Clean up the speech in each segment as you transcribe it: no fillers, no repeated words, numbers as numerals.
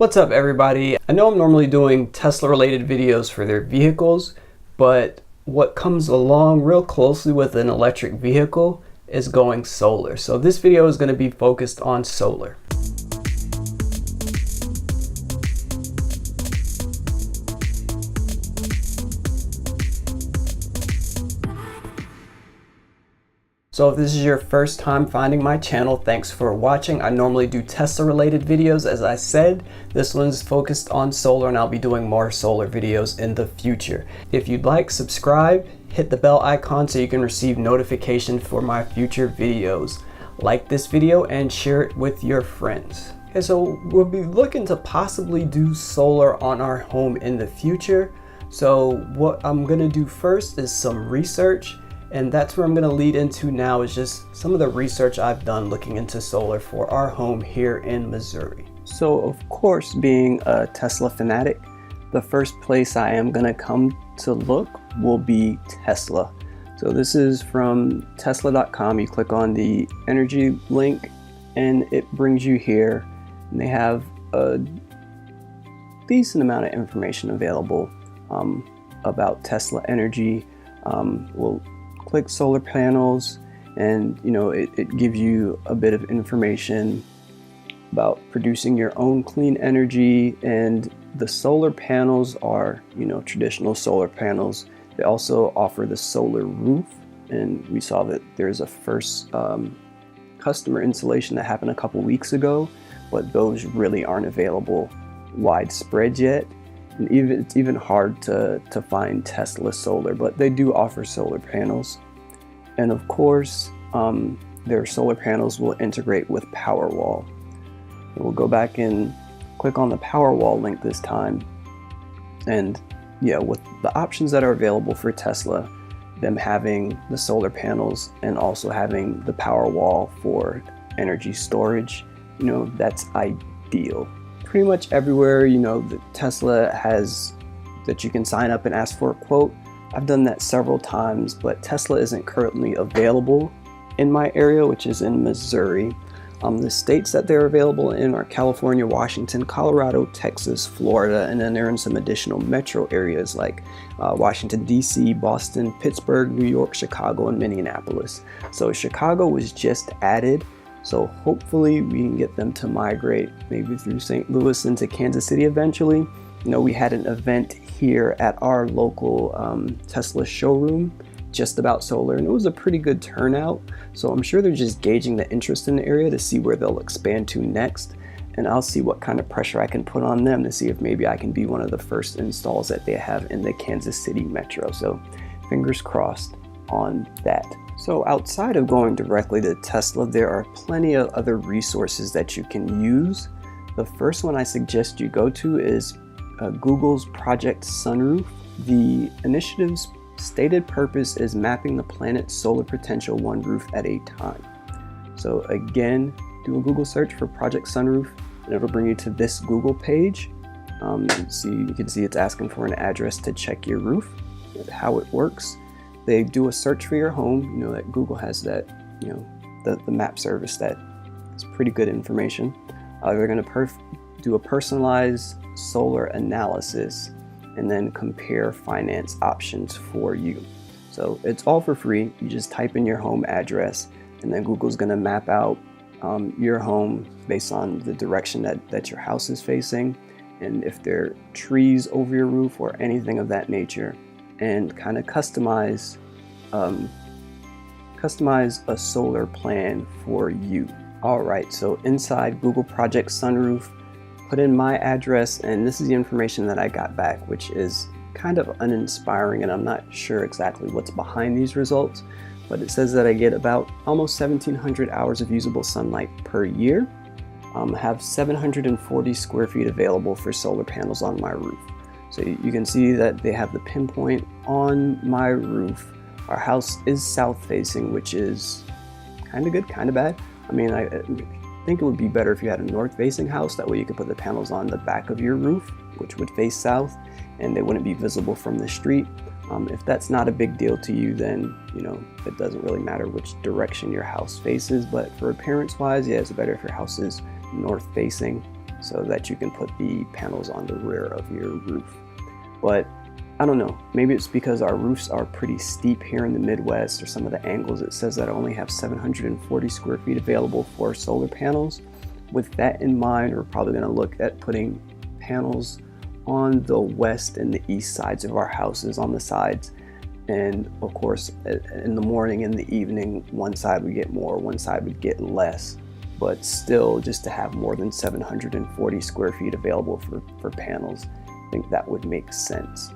What's up everybody? I know I'm normally doing Tesla related videos for their vehicles, but what comes along real closely with an electric vehicle is going solar. So this video is going to be focused on solar. So if this is your first time finding my channel, thanks for watching. I normally do Tesla related videos, as I said. This one's focused on solar and I'll be doing more solar videos in the future. If you'd like, subscribe, hit the bell icon so you can receive notification for my future videos. Like this video and share it with your friends. Okay, so we'll be looking to possibly do solar on our home in the future. So what I'm gonna do first is some research. And that's where I'm going to lead into now, is just some of the research I've done looking into solar for our home here in Missouri. So of course, being a Tesla fanatic, the first place I am going to come to look will be Tesla. So this is from tesla.com. You click on the energy link and it brings you here. And they have a decent amount of information available about Tesla energy. We'll click solar panels, and it gives you a bit of information about producing your own clean energy. And the solar panels are traditional solar panels. They also offer the solar roof, and we saw that there's a first customer installation that happened a couple weeks ago, but those really aren't available widespread yet. And it's even hard to find Tesla solar, but they do offer solar panels. And of course, their solar panels will integrate with Powerwall. And we'll go back and click on the Powerwall link this time. And yeah, with the options that are available for Tesla, them having the solar panels and also having the Powerwall for energy storage, that's ideal. Pretty much everywhere, that Tesla has that you can sign up and ask for a quote. I've done that several times, but Tesla isn't currently available in my area, which is in Missouri. The states that they're available in are California, Washington, Colorado, Texas, Florida, and then they're in some additional metro areas like Washington, D.C., Boston, Pittsburgh, New York, Chicago, and Minneapolis. So Chicago was just added. So hopefully we can get them to migrate maybe through St. Louis into Kansas City eventually. We had an event here at our local Tesla showroom just about solar, and it was a pretty good turnout. So I'm sure they're just gauging the interest in the area to see where they'll expand to next. And I'll see what kind of pressure I can put on them to see if maybe I can be one of the first installs that they have in the Kansas City metro. So fingers crossed on that. So outside of going directly to Tesla, there are plenty of other resources that you can use. The first one I suggest you go to is Google's Project Sunroof. The initiative's stated purpose is mapping the planet's solar potential one roof at a time. So again, do a Google search for Project Sunroof and it'll bring you to this Google page. You can see it's asking for an address to check your roof. How it works: they do a search for your home. That Google has that, the map service that is pretty good information. They're going to do a personalized solar analysis and then compare finance options for you. So it's all for free. You just type in your home address and then Google's going to map out your home based on the direction that your house is facing, and if there are trees over your roof or anything of that nature, and kind of customize a solar plan for you. All right, so inside Google Project Sunroof, put in my address, and this is the information that I got back, which is kind of uninspiring, and I'm not sure exactly what's behind these results, but it says that I get about almost 1,700 hours of usable sunlight per year. Have 740 square feet available for solar panels on my roof. So you can see that they have the pinpoint on my roof. Our house is south facing, which is kind of good, kind of bad. I mean, I think it would be better if you had a north facing house. That way you could put the panels on the back of your roof, which would face south, and they wouldn't be visible from the street. If that's not a big deal to you, then it doesn't really matter which direction your house faces. But for appearance wise, yeah, it's better if your house is north facing. so that you can put the panels on the rear of your roof. But I don't know, maybe it's because our roofs are pretty steep here in the Midwest, or some of the angles. It says that I only have 740 square feet available for solar panels. With that in mind, we're probably going to look at putting panels on the west and the east sides of our houses, on the sides. And of course, in the morning and the evening, one side would get more, one side would get less. But still, just to have more than 740 square feet available for panels, I think that would make sense.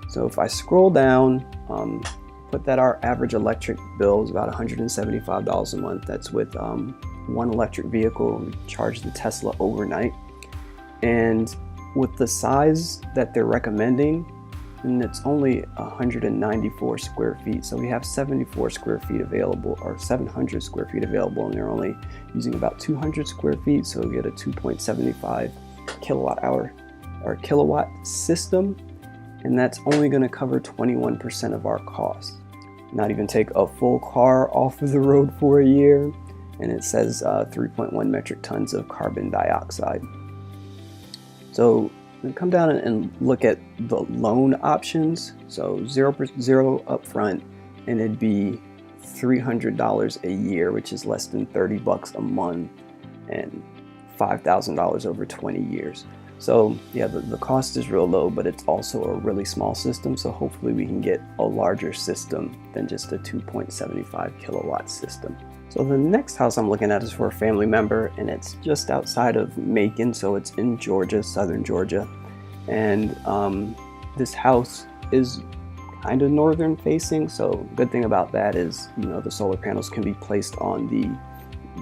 So if I scroll down, put that our average electric bill is about $175 a month. That's with one electric vehicle. We charge the Tesla overnight. And with the size that they're recommending, and it's only 194 square feet. So we have 74 square feet available, or 700 square feet available, and they're only using about 200 square feet. So we get a 2.75 kilowatt hour or kilowatt system. And that's only going to cover 21% of our costs. Not even take a full car off of the road for a year. And it says 3.1 metric tons of carbon dioxide. So come down and look at the loan options. So 0% upfront, and it'd be $300 a year, which is less than 30 bucks a month, and $5,000 over 20 years. So yeah, the cost is real low, but it's also a really small system. So hopefully we can get a larger system than just a 2.75 kilowatt system. So the next house I'm looking at is for a family member, and it's just outside of Macon. So it's in Georgia, southern Georgia. And this house is kind of northern facing. So good thing about that is, you know, the solar panels can be placed on the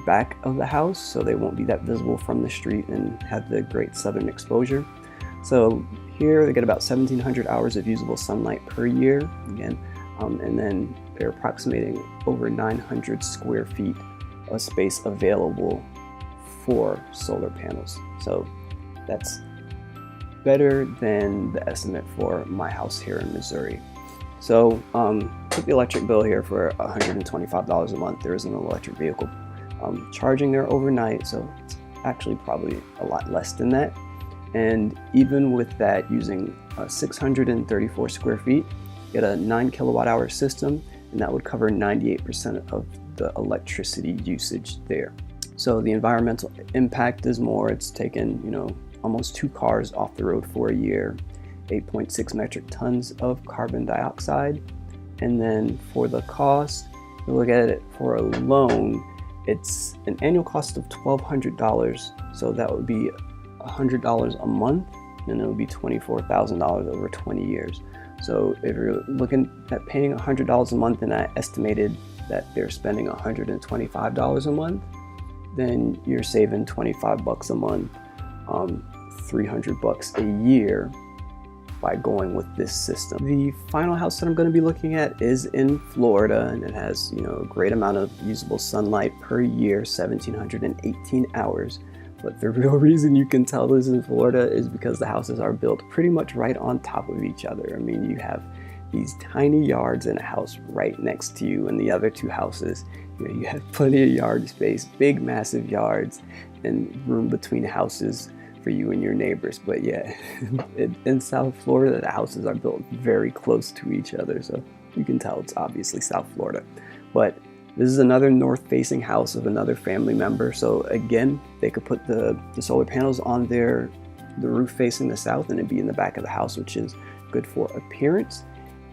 back of the house, so they won't be that visible from the street and have the great southern exposure. So here they get about 1,700 hours of usable sunlight per year, again, and then they're approximating over 900 square feet of space available for solar panels. So that's better than the estimate for my house here in Missouri. So took the electric bill here for $125 a month. There is an electric vehicle charging there overnight, so it's actually probably a lot less than that. And even with that, using 634 square feet, get a 9 kilowatt hour system, and that would cover 98% of the electricity usage there. So the environmental impact is more. It's taken, you know, almost 2 cars off the road for a year, 8.6 metric tons of carbon dioxide. And then for the cost, you look at it for a loan, it's an annual cost of $1,200, so that would be $100 a month, and it would be $24,000 over 20 years. So if you're looking at paying $100 a month, and I estimated that they're spending $125 a month, then you're saving 25 bucks a month, 300 bucks a year by going with this system. The final house that I'm going to be looking at is in Florida, and it has, you know, a great amount of usable sunlight per year, 1,718 hours. But the real reason you can tell this is in Florida is because the houses are built pretty much right on top of each other. I mean, you have these tiny yards and a house right next to you, and the other 2 houses, you know, you have plenty of yard space, big massive yards, and room between houses for you and your neighbors. But yeah, in South Florida, the houses are built very close to each other, so you can tell it's obviously South Florida. But this is another north-facing house of another family member. So again, they could put the solar panels on the roof facing the south, and it'd be in the back of the house, which is good for appearance.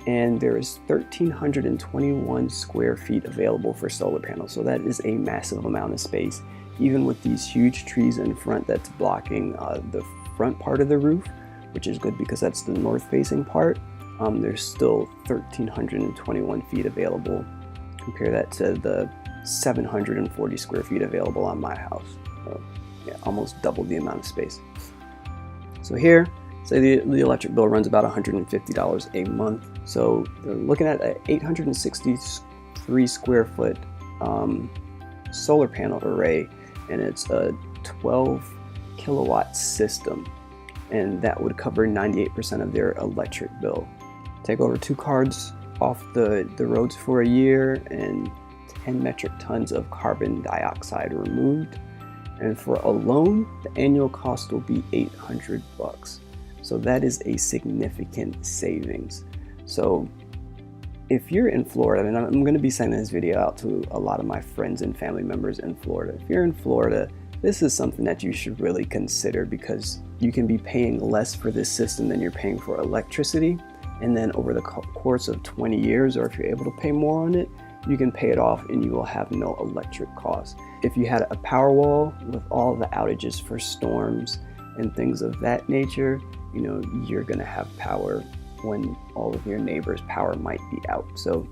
And there is 1,321 square feet available for solar panels. So that is a massive amount of space. Even with these huge trees in front that's blocking the front part of the roof, which is good because that's the north-facing part, there's still 1,321 feet available. Compare that to the 740 square feet available on my house. So, yeah, almost double the amount of space. So here, say the electric bill runs about $150 a month. So they're looking at an 863 square foot solar panel array, and it's a 12 kilowatt system, and that would cover 98% of their electric bill. Take over 2 cars off the roads for a year, and 10 metric tons of carbon dioxide removed. And for a loan, the annual cost will be $800. So that is a significant savings. So if you're in Florida, and I'm going to be sending this video out to a lot of my friends and family members in Florida. If you're in Florida, this is something that you should really consider, because you can be paying less for this system than you're paying for electricity. And then over the course of 20 years, or if you're able to pay more on it, you can pay it off and you will have no electric costs. If you had a power wall with all the outages for storms and things of that nature, you know, you're gonna have power when all of your neighbors' power might be out. So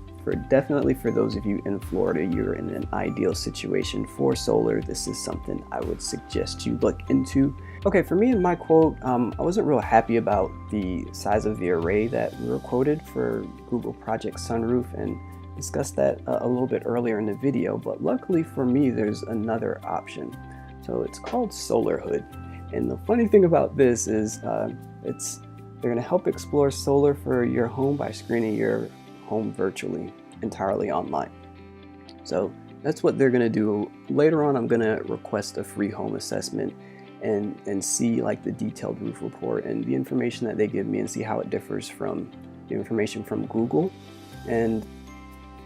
definitely for those of you in Florida, you're in an ideal situation for solar. This is something I would suggest you look into. Okay, for me and my quote, I wasn't real happy about the size of the array that we were quoted for Google Project Sunroof, and discussed that a little bit earlier in the video, but luckily for me, there's another option. So it's called Solar Hood. And the funny thing about this is they're gonna help explore solar for your home by screening your home virtually, entirely online. So that's what they're gonna do. Later on, I'm gonna request a free home assessment and see like the detailed roof report and the information that they give me, and see how it differs from the information from Google. And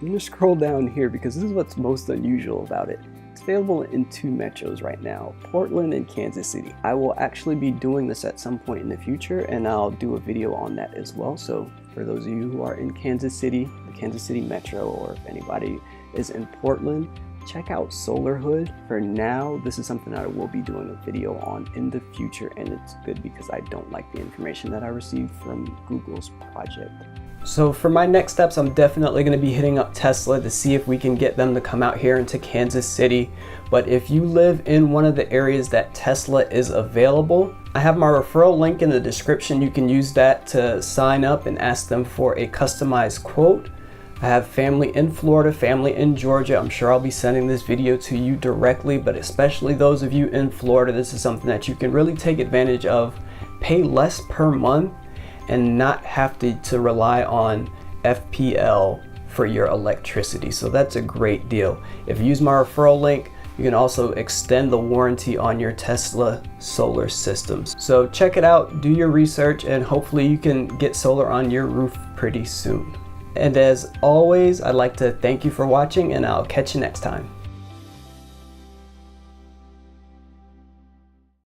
I'm gonna scroll down here because this is what's most unusual about it. It's available in 2 metros right now, Portland and Kansas City. I will actually be doing this at some point in the future, and I'll do a video on that as well. So for those of you who are in Kansas City, the Kansas City metro, or if anybody is in Portland, check out Solar Hood. For now, this is something I will be doing a video on in the future, and it's good because I don't like the information that I received from Google's project. So for my next steps, I'm definitely going to be hitting up Tesla to see if we can get them to come out here into Kansas City. But if you live in one of the areas that Tesla is available, I have my referral link in the description. You can use that to sign up and ask them for a customized quote. I have family in Florida, family in Georgia. I'm sure I'll be sending this video to you directly, but especially those of you in Florida, this is something that you can really take advantage of. Pay less per month and not have to rely on FPL for your electricity. So that's a great deal. If you use my referral link, you can also extend the warranty on your Tesla solar systems. So check it out, do your research, and hopefully you can get solar on your roof pretty soon. And as always, I'd like to thank you for watching, and I'll catch you next time.